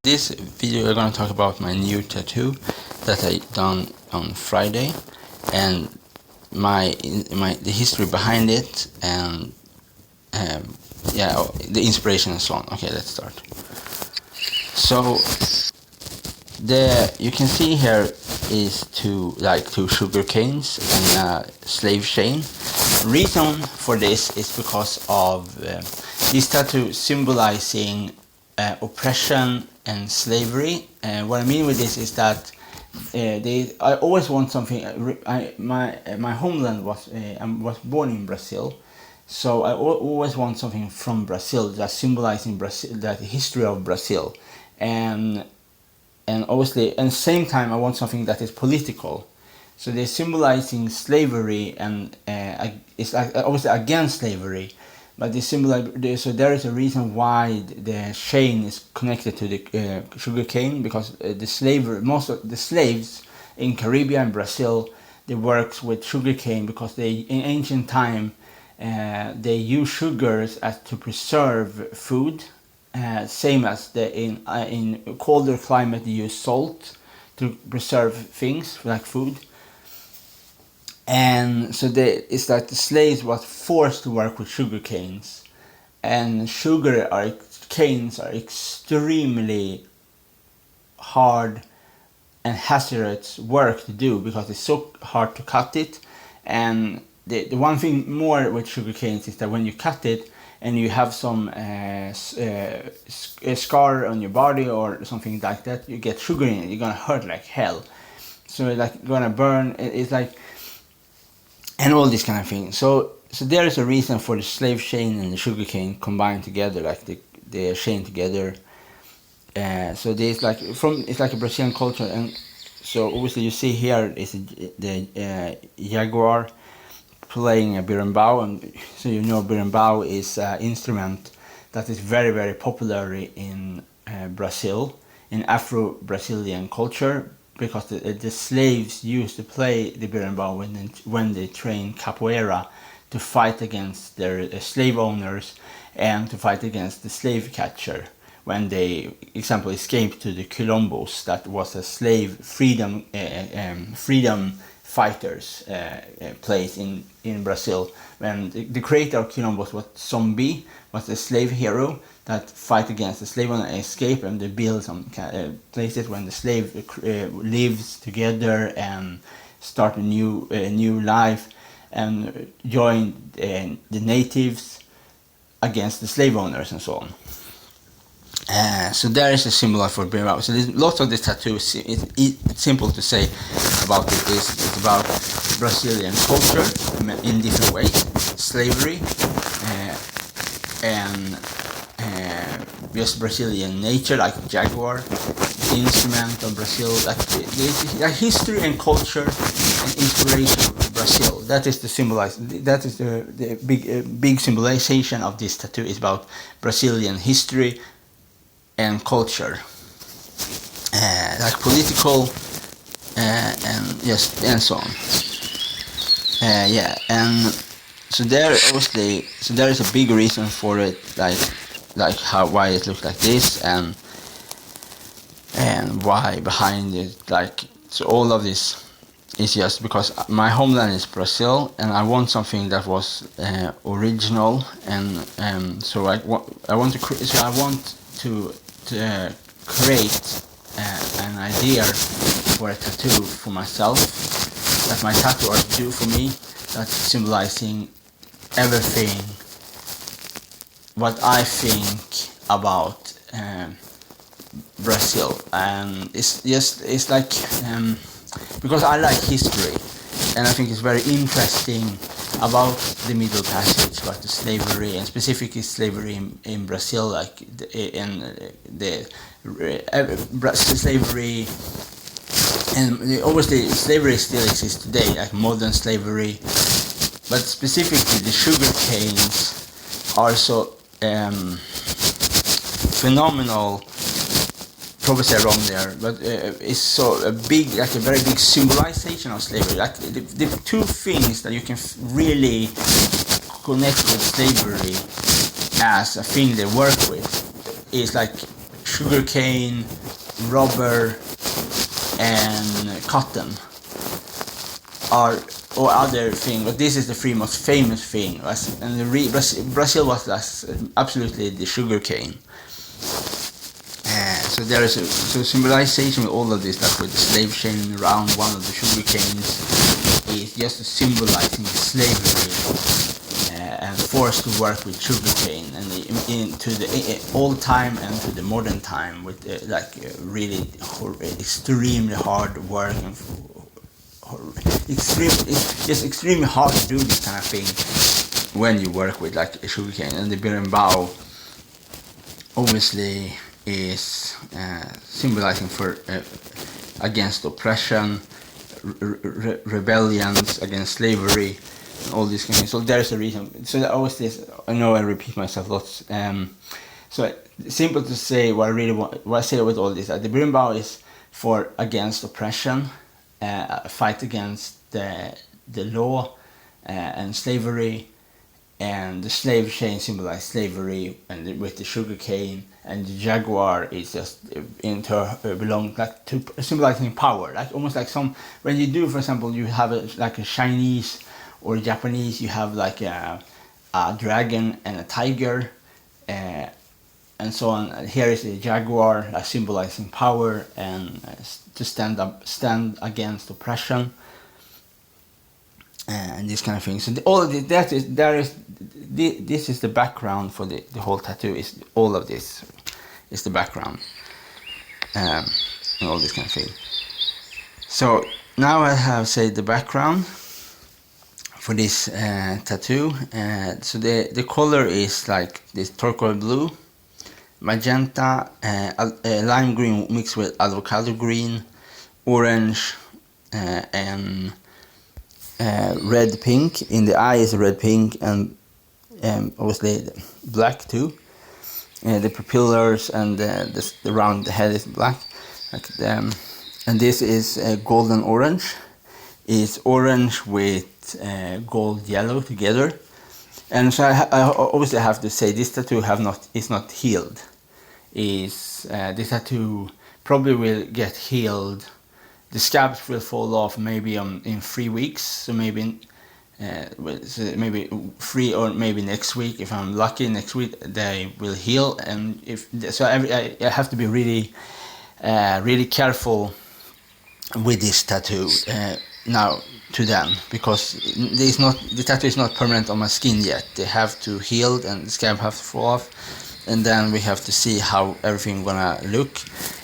this video we're going to talk about my new tattoo that I done on Friday, and the history behind it, and the inspiration and so on. Okay, let's start. So you can see here is two sugar canes and a slave chain. Reason for this is because of this tattoo symbolizing oppression and slavery. What I mean with this is that I always want something. My homeland was I was born in Brazil, so I always want something from Brazil that symbolizing Brazil, that history of Brazil, and obviously at the same time I want something that is political. So they're symbolizing slavery, and it's like obviously against slavery, but they symbolize. So there is a reason why the chain is connected to the sugar cane, because most of the slaves in Caribbean and Brazil, they worked with sugar cane because in ancient time they use sugars to preserve food. Same as in colder climate they use salt to preserve things like food. And so it's like the slaves were forced to work with sugar canes, and canes are extremely hard and hazardous work to do because it's so hard to cut it. And the one thing more with sugar canes is that when you cut it and you have some scar on your body or something like that, you get sugar in it, you're gonna hurt like hell. So it's like gonna burn. It's like, and all this kind of thing. So there is a reason for the slave chain and the sugar cane combined together, like the chain together. So there's it's like a Brazilian culture, and so obviously you see here is the jacuar playing a berimbau, and so you know berimbau is an instrument that is very, very popular in Brazil, in Afro-Brazilian culture, because the slaves used to play the berimbau when they trained capoeira to fight against their slave owners and to fight against the slave catcher when they, example, escaped to the quilombos, that was a slave freedom fighters place in Brazil. When the creator of quilombos was Zombie, was a slave hero that fight against the slave owner and escape, and they build some places when the slave lives together and start a new life and join the natives against the slave owners and so on. So there is a symbol for berimbau. So there's lots of the tattoos. It's simple to say about it. It's about Brazilian culture in different ways, slavery, and just Brazilian nature, like jaguar, instrument of Brazil, like history and culture and inspiration of Brazil. That is the big symbolization of this tattoo is about Brazilian history and culture, like political, and so on. And so there is a big reason for it, why it looks like this, and why behind it. So all of this is just because my homeland is Brazil, and I want something that was original, and so I want to create an idea for a tattoo for myself, that my tattoo artist do for me, that's symbolizing everything what I think about Brazil. And it's like because I like history, and I think it's very interesting about the Middle Passage, about the slavery, and specifically slavery in Brazil, like slavery, and obviously slavery still exists today, like modern slavery, but specifically the sugar canes are so phenomenal. Probably say wrong there, but it's so a very big symbolization of slavery. Like the two things that you can really connect with slavery as a thing they work with is like sugarcane, rubber, and cotton are or other thing, but this is the three most famous thing. And Brazil was absolutely the sugarcane. So there is a symbolization with all of this, like with the slave chain around one of the sugar canes, is just symbolizing slavery and forced to work with sugar cane, and into the old time and to the modern time with really extremely hard work and it's just extremely hard to do this kind of thing when you work with like a sugar cane. And the berimbau obviously is symbolizing for against oppression, rebellions against slavery, and all these kind of things. So there's a reason. So there always this. I know I repeat myself lots. So simple to say what I really want. What I say with all this, that the berimbau is for against oppression, fight against the law and slavery. And the slave chain symbolizes slavery, and with the sugar cane, and the jaguar is just belong like to symbolizing power, like almost like some when you do, for example, you have like a Chinese or Japanese, you have like a dragon and a tiger, and so on. And here is the jaguar, symbolizing power and to stand against oppression. And this kind of thing. So all of this, this is the background for the whole tattoo. Is all of this is the background, and all this kind of thing. So now I have said the background for this tattoo. So the color is like this turquoise blue, magenta, lime green mixed with avocado green, orange, and red pink. In the eye is red pink, and obviously black too. The pupils and the round the head is black. And this is golden orange. It's orange with gold yellow together. And so I obviously have to say this tattoo is not healed. This tattoo probably will get healed. The scabs will fall off maybe in 3 weeks, so maybe 3 or maybe next week. If I'm lucky, next week they will heal. And I have to be really, really careful with this tattoo now to them, because the tattoo is not permanent on my skin yet. They have to heal and the scab have to fall off. And then we have to see how everything gonna look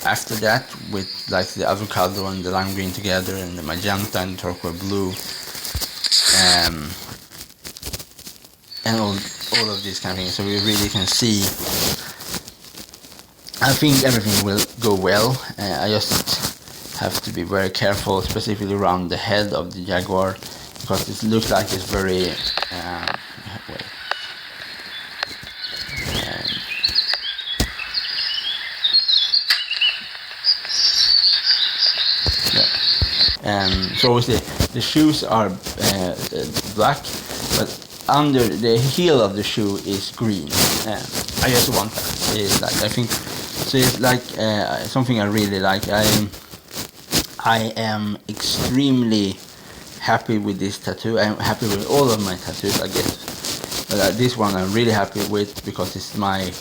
after that, with like the avocado and the lime green together, and the magenta and turquoise blue, and all of these kind of things. So we really can see. I think everything will go well. I just have to be very careful, specifically around the head of the jaguar, because it looks like it's very. So obviously the shoes are black, but under the heel of the shoe is green. I just want that. It's like, I think so. It's like something I really like. I am extremely happy with this tattoo. I'm happy with all of my tattoos, I guess. But this one I'm really happy with, because it's my.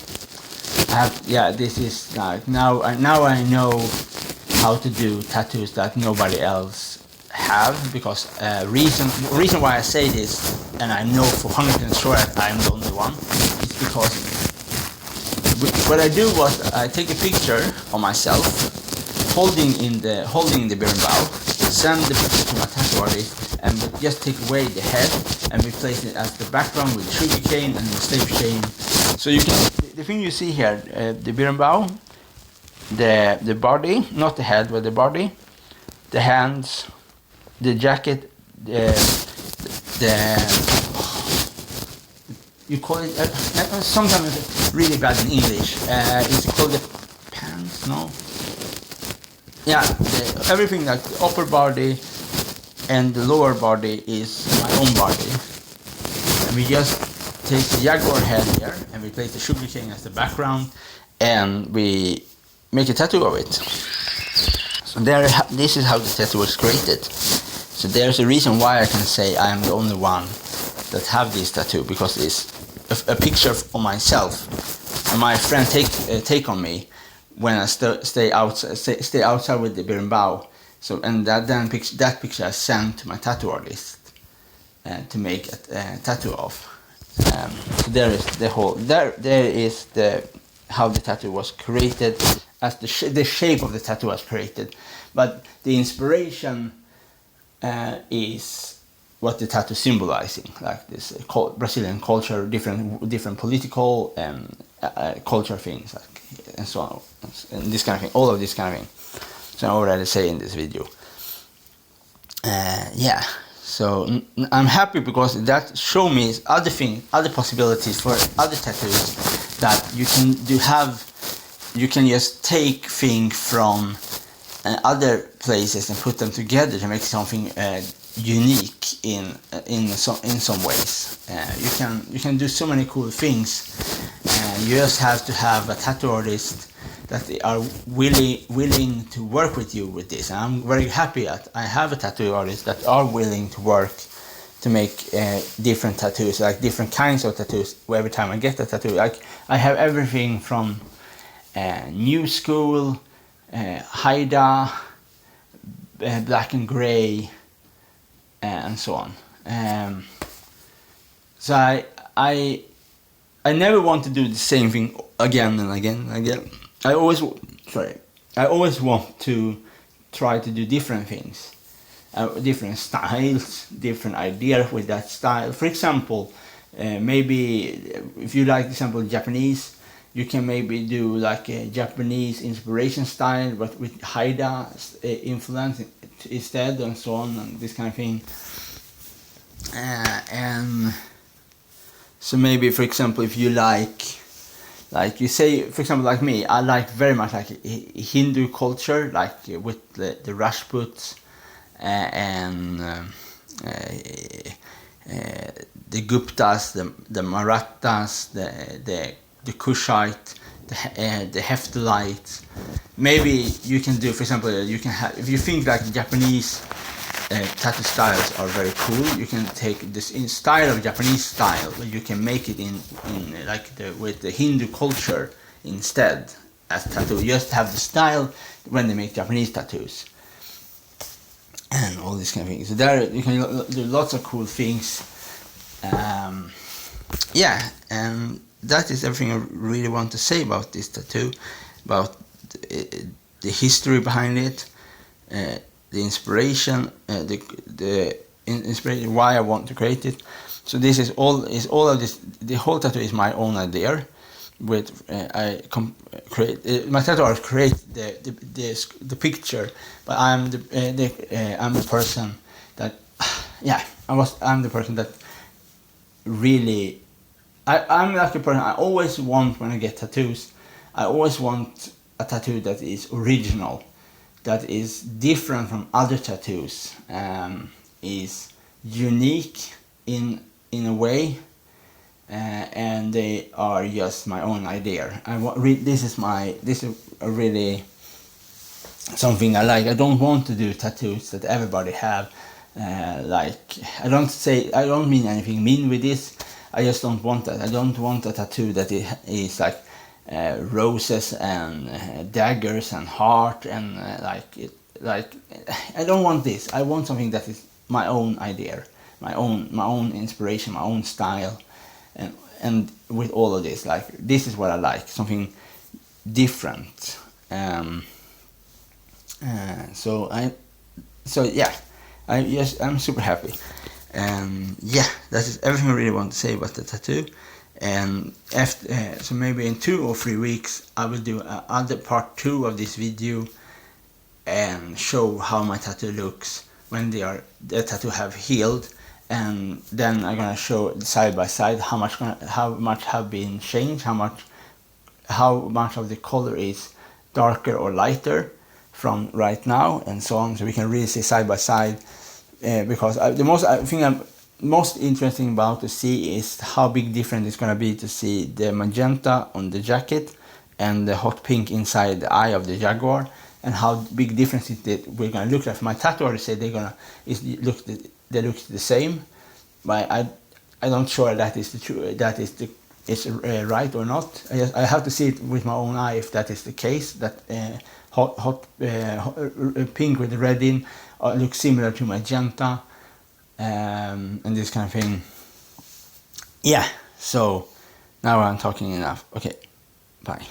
This is now I know how to do tattoos that nobody else have, because reason why I say this, and I know for 100% sure that I'm the only one, is because what I do was I take a picture of myself holding the berimbau, send the picture to my tattoo artist, and just take away the head and replace it as the background with the sugar cane and the slave chain. So you can, the thing you see here, the berimbau, the body, not the head, but the body, the hands, the jacket, you call it, sometimes it's really bad in English, it's called the pants, no? Yeah, everything like the upper body and the lower body is my own body. And we just take the jaguar head here and we place the sugar cane as the background, and we make a tattoo of it. So this is how the tattoo was created. So there's a reason why I can say I am the only one that have this tattoo, because it's a picture of myself and my friend take on me when I stay outside with the berimbau. So and that picture I sent to my tattoo artist to make a tattoo of. So there is the whole there is the how the tattoo was created, as the shape of the tattoo was created, but the inspiration is what the tattoo symbolizing, like this Brazilian culture, different political and culture things, like, and so on, and this kind of thing, all of this kind of thing. So I already say in this video. Yeah, so I'm happy because that show me other possibilities for other tattoos, that you can just take things from other places and put them together to make something unique in some ways. You can do so many cool things. You just have to have a tattoo artist that they are willing to work with you with this. And I'm very happy that I have a tattoo artist that are willing to work to make different tattoos, like different kinds of tattoos. Every time I get a tattoo, like I have everything from new school, Haida, black and gray, and so on. So I never want to do the same thing again and again and again. I always want to try to do different things, different styles, different ideas with that style. For example, maybe if you like, for example, Japanese, you can maybe do like a Japanese inspiration style, but with Haida influence instead, and so on, and this kind of thing. And so maybe, for example, if you like you say, for example, like me, I like very much like Hindu culture, like with the Rajputs and the Guptas, the Marathas, the Kushite, the Heftalites. Maybe you can do, for example, you can have, if you think like Japanese tattoo styles are very cool, you can take this in style of Japanese style, but you can make it in like with the Hindu culture instead as tattoo. You just have the style when they make Japanese tattoos and all these kind of things. So there you can do lots of cool things. Yeah, and that is everything I really want to say about this tattoo, about the history behind it, the inspiration, the inspiration why I want to create it. So this is all of this. The whole tattoo is my own idea. With my tattoo artist create the picture, but I'm the person that I'm the person that really I'm like a person. I always want, when I get tattoos, I always want a tattoo that is original, that is different from other tattoos, is unique in a way, and they are just my own idea. This is a really something I like. I don't want to do tattoos that everybody have. Like I don't mean anything mean with this. I just don't want that. I don't want a tattoo that is like roses and daggers and heart and like I don't want this. I want something that is my own idea, my own inspiration, my own style, and with all of this, like this is what I like, something different. I'm super happy. Yeah, that is everything I really want to say about the tattoo. And after, so maybe in 2 or 3 weeks I will do another part 2 of this video and show how my tattoo looks when the tattoo have healed, and then I'm gonna show side by side how much have been changed, how much of the color is darker or lighter from right now, and so on, so we can really see side by side. Because I'm most interesting about to see is how big difference it's gonna be to see the magenta on the jacket and the hot pink inside the eye of the jaguar, and how big difference we're gonna look like. My tattoo artist said they look the same, but I don't sure that is the true, that is the is right or not. I have to see it with my own eye if that is the case. That hot pink with the red in looks similar to magenta, and this kind of thing. Yeah. So now I'm talking enough. Okay. Bye.